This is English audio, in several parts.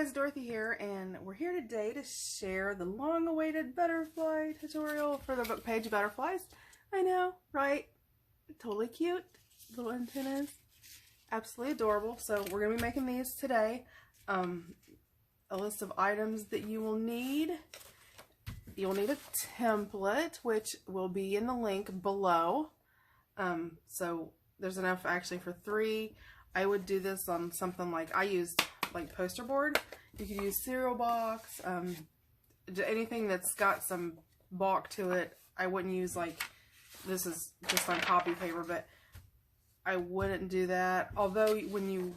guys, Dorothy here, and we're here today to share the long-awaited butterfly tutorial for the book page butterflies. I know, right? Totally cute. Little antennas. Absolutely adorable. So we're going to be making these today. A list of items that you will need. You'll need a template, which will be in the link below. So there's enough actually for 3. I would do this on something like, I used like poster board. You could use cereal box, anything that's got some bulk to it. I wouldn't use like, this is just on copy paper, but I wouldn't do that. Although when you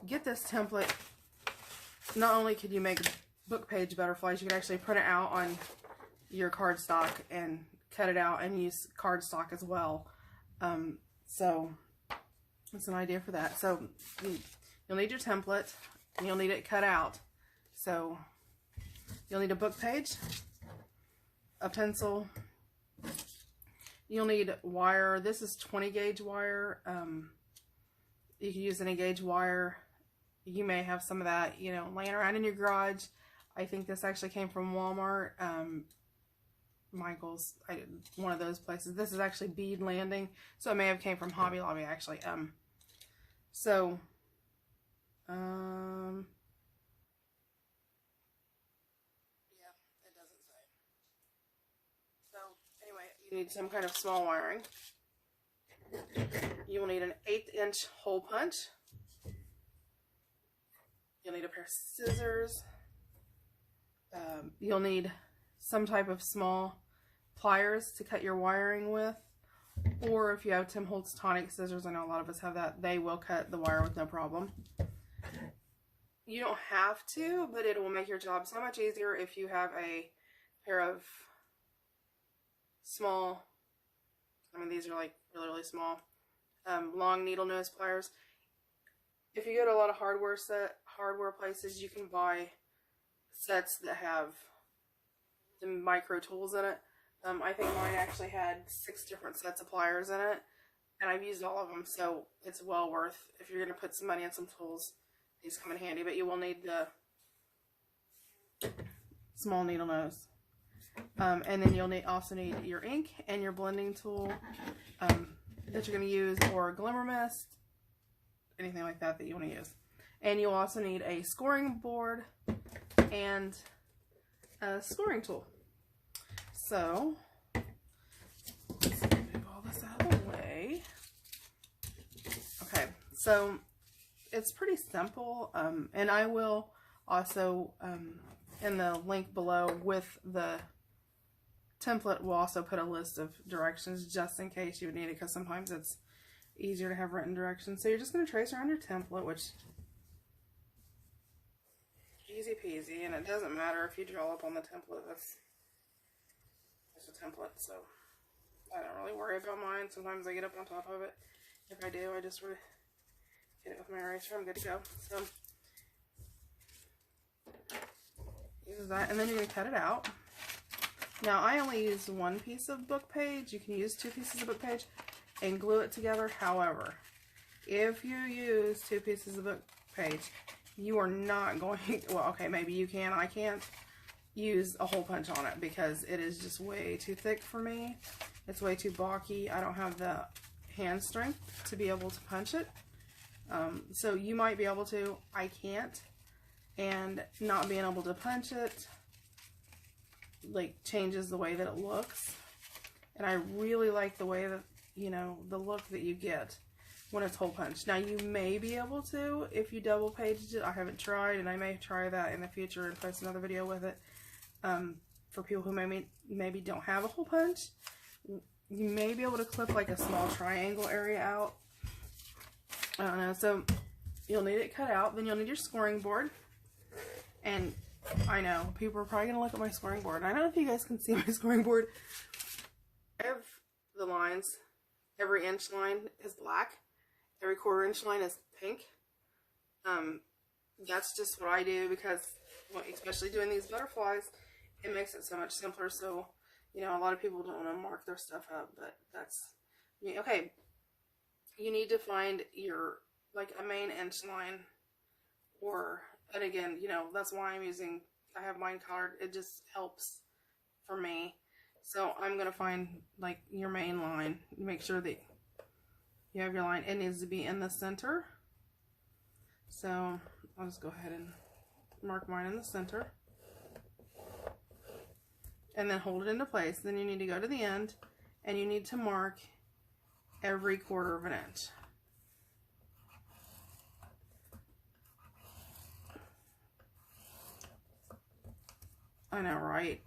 get this template, not only could you make book page butterflies, you can actually print it out on your cardstock and cut it out and use cardstock as well. So that's an idea for that. So you'll need your template, and you'll need it cut out. So you'll need a book page, a pencil, you'll need wire. This is 20 gauge wire. You can use any gauge wire. You may have some of that, you know, laying around in your garage. I think this actually came from Walmart, Michael's, one of those places. This is actually Bead Landing, so it may have came from Hobby Lobby actually. Yeah, it doesn't say. So anyway, you need some kind of small wiring. You will need an 1/8" hole punch. You'll need a pair of scissors. You'll need some type of small pliers to cut your wiring with, or if you have Tim Holtz tonic scissors, I know a lot of us have that, they will cut the wire with no problem. You don't have to, but it will make your job so much easier if you have a pair of small, I mean these are like really small, long needle nose pliers. If you go to a lot of hardware places, you can buy sets that have the micro tools in it. I think mine actually had 6 different sets of pliers in it, and I've used all of them, so it's well worth. If you're going to put some money in some tools, these come in handy. But you will need the small needle nose, and then you'll also need your ink and your blending tool that you're going to use, or glimmer mist, anything like that you want to use. And you'll also need a scoring board and a scoring tool. So let's move all this out of the way. Okay, so it's pretty simple, and I will also in the link below with the template, we'll also put a list of directions just in case you would need it, because sometimes it's easier to have written directions. So you're just going to trace around your template, which easy peasy, and it doesn't matter if you draw up on the template. That's just a template, so I don't really worry about mine. Sometimes I get up on top of it. If I do, I just sort of get it with my eraser. I'm good to go. So use that, and then you're going to cut it out. Now I only use 1 piece of book page. You can use 2 pieces of book page and glue it together. However, if you use 2 pieces of book page, you are not going to, well, okay, maybe you can, I can't use a hole punch on it because it is just way too thick for me. It's way too bulky. I don't have the hand strength to be able to punch it. So you might be able to, I can't, and not being able to punch it like changes the way that it looks. And I really like the way that, you know, the look that you get when it's hole punched. Now you may be able to if you double paged it. I haven't tried, and I may try that in the future and post another video with it. For people who maybe don't have a hole punch, you may be able to clip like a small triangle area out. I don't know. So you'll need it cut out. Then you'll need your scoring board. And I know people are probably gonna look at my scoring board. I don't know if you guys can see my scoring board. The lines, every inch line is black, every 1/4 inch line is pink. That's just what I do because, well, especially doing these butterflies, it makes it so much simpler. So, you know, a lot of people don't want to mark their stuff up, but that's, okay. You need to find your, like, a main inch line, or And again, you know, that's why I have mine colored. It just helps for me. So I'm going to find like your main line. Make sure that you have your line. It needs to be in the center. So I'll just go ahead and mark mine in the center. And then hold it into place. Then you need to go to the end and you need to mark every 1/4 of an inch. I know, right?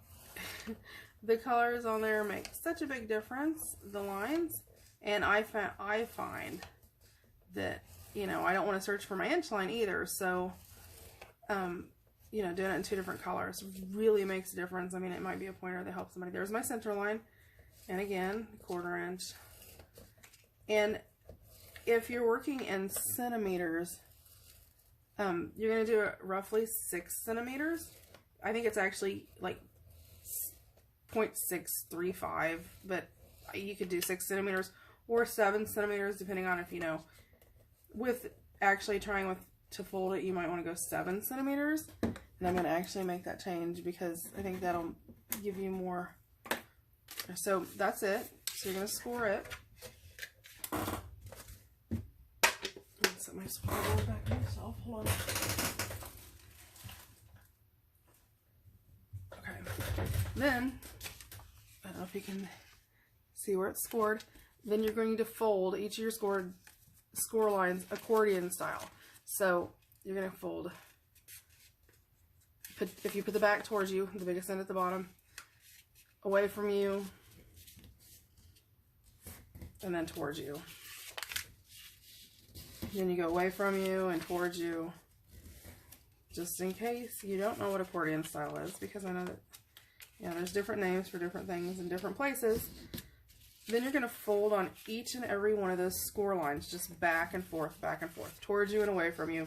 The colors on there make such a big difference, the lines, and I find that, you know, I don't want to search for my inch line either, so you know, doing it in 2 different colors really makes a difference. I mean, it might be a pointer that helps somebody. There's my center line, and again, 1/4 inch. And if you're working in centimeters, you're going to do it roughly 6 centimeters. I think it's actually like 0.635, but you could do 6 centimeters or 7 centimeters, depending on if, you know, with actually trying to fold it, you might want to go 7 centimeters. And I'm going to actually make that change because I think that'll give you more. So that's it. So you're going to score it. Set my score board back myself. Hold on. Okay. Then, I don't know if you can see where it's scored. Then you're going to fold each of your score lines accordion style. So you're going to fold. If you put the back towards you, the biggest end at the bottom, away from you, and then towards you. Then you go away from you and towards you, just in case you don't know what accordion style is, because I know that, yeah, there's different names for different things in different places. Then you're going to fold on each and every one of those score lines, just back and forth, towards you and away from you.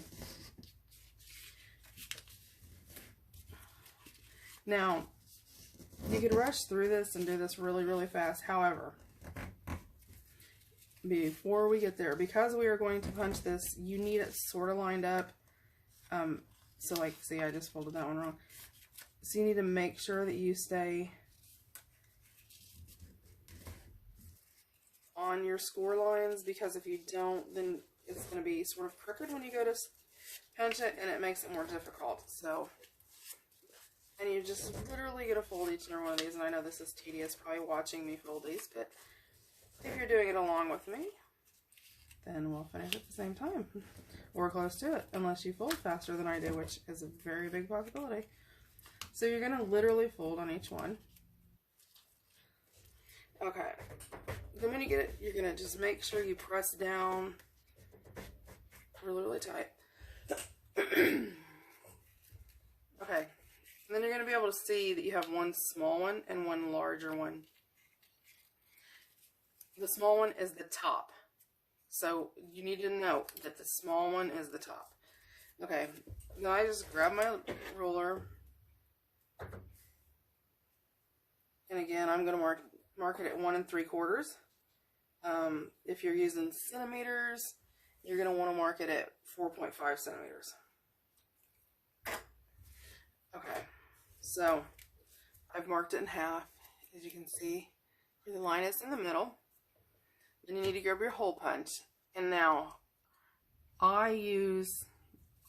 Now, you could rush through this and do this really, really fast. However, before we get there, because we are going to punch this, you need it sort of lined up. So like, see, I just folded that one wrong. So you need to make sure that you stay on your score lines, because if you don't, then it's going to be sort of crooked when you go to punch it, and it makes it more difficult. So, and you're just literally going to fold each and every one of these, and I know this is tedious, probably watching me fold these, but if you're doing it along with me, then we'll finish at the same time, or close to it, unless you fold faster than I do, which is a very big possibility. So you're going to literally fold on each one. Okay, then when you get it, you're going to just make sure you press down really, really tight. Okay, and then you're going to be able to see that you have one small one and one larger one. The small one is the top. So you need to know that the small one is the top. Okay, now I just grab my ruler. And again, I'm going to mark it at 1 3/4. If you're using centimeters, you're going to want to mark it at 4.5 centimeters. Okay, so I've marked it in half, as you can see. The line is in the middle. Then you need to grab your hole punch. And now, I use,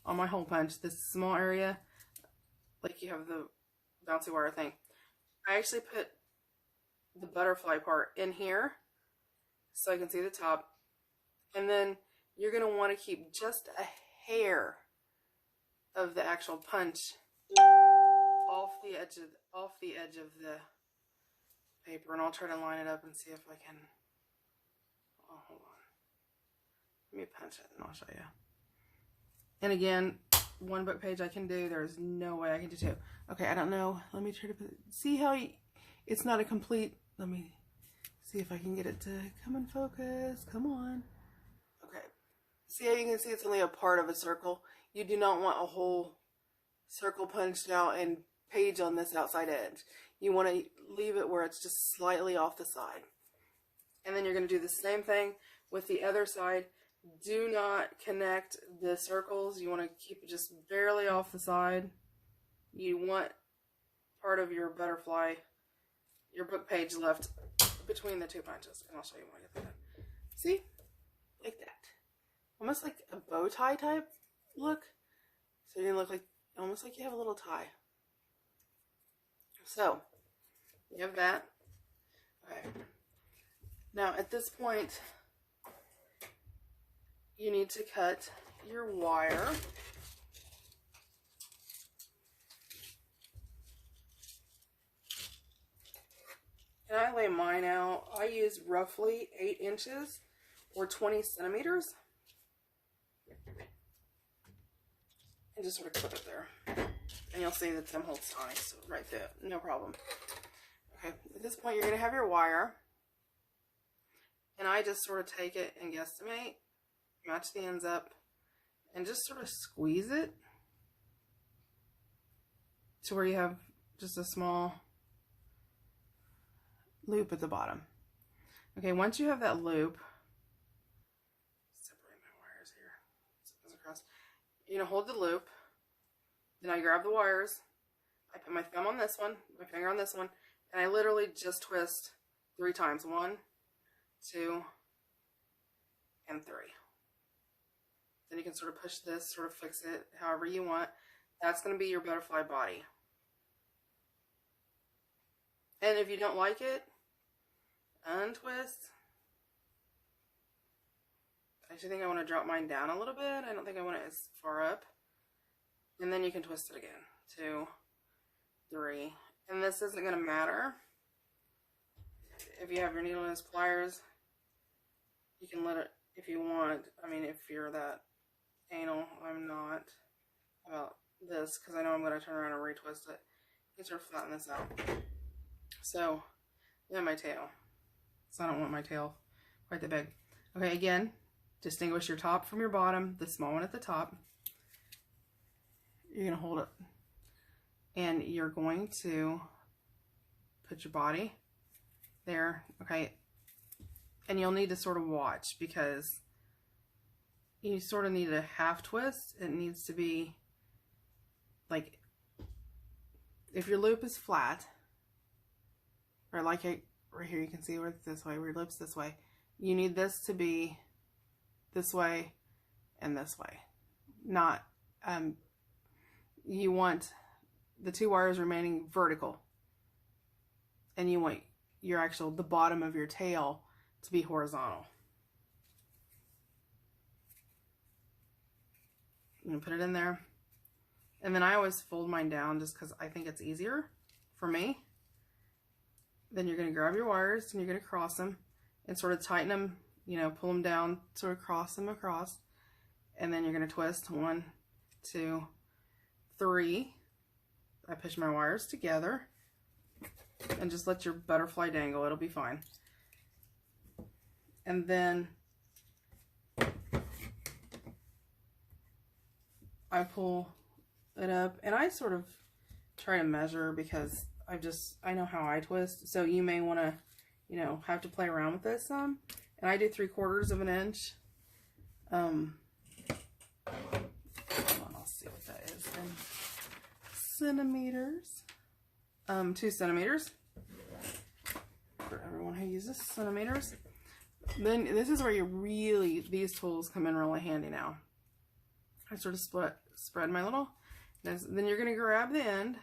on my hole punch, this small area, like you have the bouncy wire thing. I actually put the butterfly part in here, so I can see the top. And then, you're going to want to keep just a hair of the actual punch off the edge of the paper. And I'll try to line it up and see if I can. Oh, hold on. Let me punch it and I'll show you. And again, one book page I can do. There's no way I can do 2. Okay, I don't know. Let me try to see how it's not a complete. Let me see if I can get it to come in focus. Come on. Okay. See how you can see it's only a part of a circle. You do not want a whole circle punched out and page on this outside edge. You want to leave it where it's just slightly off the side. And then you're going to do the same thing with the other side. Do not connect the circles. You want to keep it just barely off the side. You want part of your butterfly, your book page left between the two punches. And I'll show you when I get that. See? Like that. Almost like a bow tie type look. So you look like, almost like you have a little tie. So, you have that. Okay. Now, at this point, you need to cut your wire. And I lay mine out. I use roughly 8 inches or 20 centimeters. And just sort of clip it there. And you'll see that them holds nice right there. No problem. Okay, at this point you're going to have your wire. And I just sort of take it and guesstimate, match the ends up, and just sort of squeeze it to where you have just a small loop at the bottom. Okay, once you have that loop, separate my wires here so it goes across. You're going to hold the loop, then I grab the wires, I put my thumb on this one, my finger on this one, and I literally just twist 3 times. 1, 2, and 3. Then you can sort of push this, sort of fix it however you want. That's going to be your butterfly body. And if you don't like it, untwist. I actually think I want to drop mine down a little bit. I don't think I want it as far up. And then you can twist it again. 2, 3. And this isn't going to matter. If you have your needle nose pliers, you can let it, if you want. I mean, if you're that anal, I'm not about this because I know I'm going to turn around and retwist it. You can sort of flatten this out. So, yeah, my tail. So I don't want my tail quite that big. Okay, again, distinguish your top from your bottom, the small one at the top. You're going to hold it. And you're going to put your body there, okay? And you'll need to sort of watch because you sort of need a half twist. It needs to be like, if your loop is flat, or like right here, you can see where it's this way, where your loop's this way. You need this to be this way and this way. Not, you want the 2 wires remaining vertical. And you want your the bottom of your tail to be horizontal. You can put it in there. And then I always fold mine down just because I think it's easier for me. Then you're going to grab your wires and you're going to cross them and sort of tighten them, you know, pull them down, sort of cross them across. And then you're going to twist 1, 2, 3. I push my wires together and just let your butterfly dangle. It'll be fine. And then I pull it up and I sort of try to measure because I know how I twist. So you may want to, you know, have to play around with this some. And I do 3/4 of an inch. Hold on, I'll see what that is in centimeters. 2 centimeters for everyone who uses centimeters. Then this is where these tools come in really handy now. I sort of spread my little, then you're going to grab the end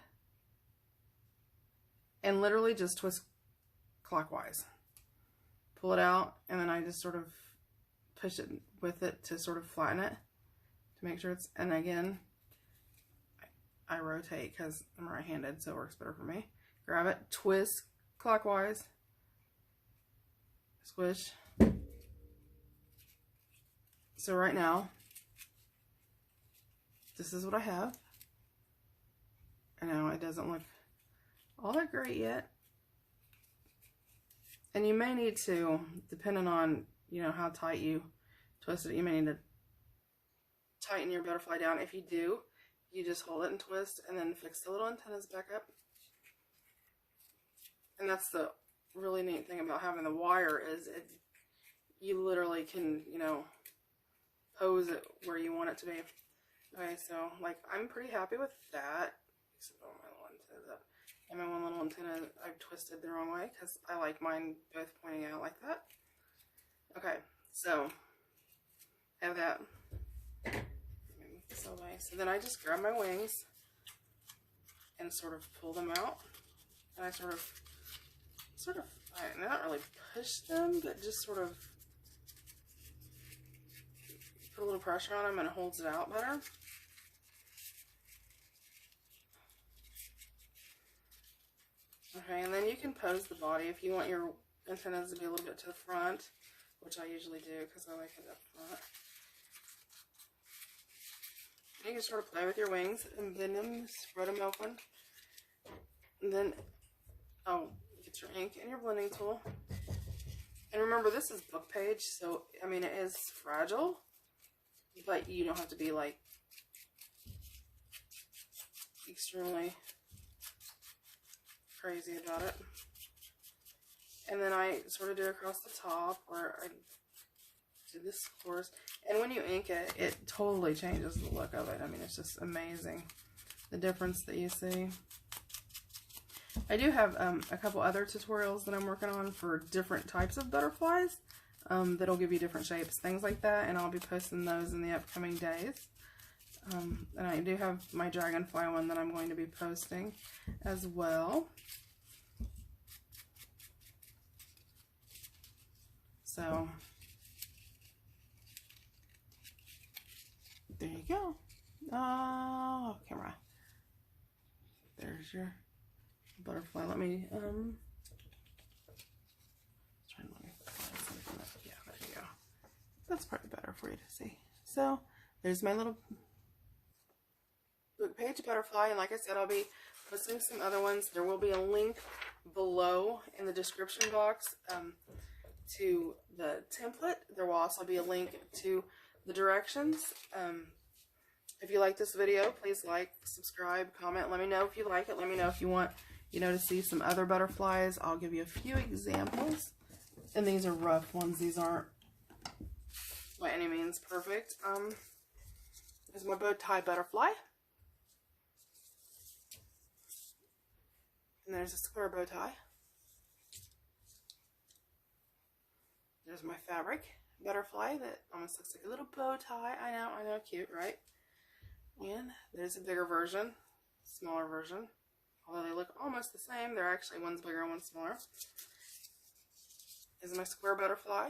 and literally just twist clockwise. Pull it out, and then I just sort of push it with it to sort of flatten it to make sure it's, and again, I rotate because I'm right-handed, so it works better for me. Grab it, twist clockwise, squish. So right now, this is what I have. I know it doesn't look all that great yet. And you may need to, depending on, you know, how tight you twist it, you may need to tighten your butterfly down. If you do, you just hold it and twist and then fix the little antennas back up. And that's the really neat thing about having the wire is you literally can, you know, pose it where you want it to be. Okay, so like I'm pretty happy with that. Oh, my little antenna's up. And my one little antenna I've twisted the wrong way because I like mine both pointing out like that. Okay, so I have that. Let me move this away. So then I just grab my wings and sort of pull them out. And I sort of, I not really push them, but just sort of put a little pressure on them and it holds it out better. Okay, and then you can pose the body if you want your antennas to be a little bit to the front, which I usually do because I like it up front. You can sort of play with your wings and bend them, spread them open. And then, get your ink and your blending tool. And remember, this is book page, so, I mean, it is fragile, but you don't have to be, like, extremely crazy about it. And then I sort of do across the top, where I do this course. And when you ink it, it totally changes the look of it. I mean, it's just amazing, the difference that you see. I do have a couple other tutorials that I'm working on for different types of butterflies that'll give you different shapes, things like that, and I'll be posting those in the upcoming days. And I do have my dragonfly one that I'm going to be posting as well. So there you go. Oh, camera. There's your butterfly. Let me try and let me find something that, yeah, there you go. That's probably better for you to see. So there's my little book page butterfly, and like I said, I'll be posting some other ones. There will be a link below in the description box to the template. There will also be a link to the directions. If you like this video, please like, subscribe, comment. Let me know if you like it. Let me know if you want, to see some other butterflies. I'll give you a few examples. And these are rough ones. These aren't by any means perfect. There's my bow tie butterfly. And there's a square bow tie. There's my fabric butterfly that almost looks like a little bow tie. I know, cute, right? And there's a bigger version, smaller version. Although they look almost the same, they're actually, one's bigger and one's smaller. This is my square butterfly.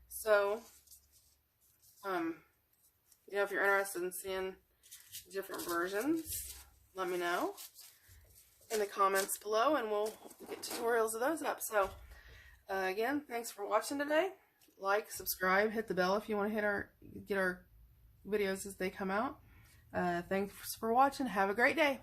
So, if you're interested in seeing different versions, let me know in the comments below, and we'll get tutorials of those up. So, again, thanks for watching today. Like, subscribe, hit the bell if you want to get our videos as they come out. Thanks for watching. Have a great day.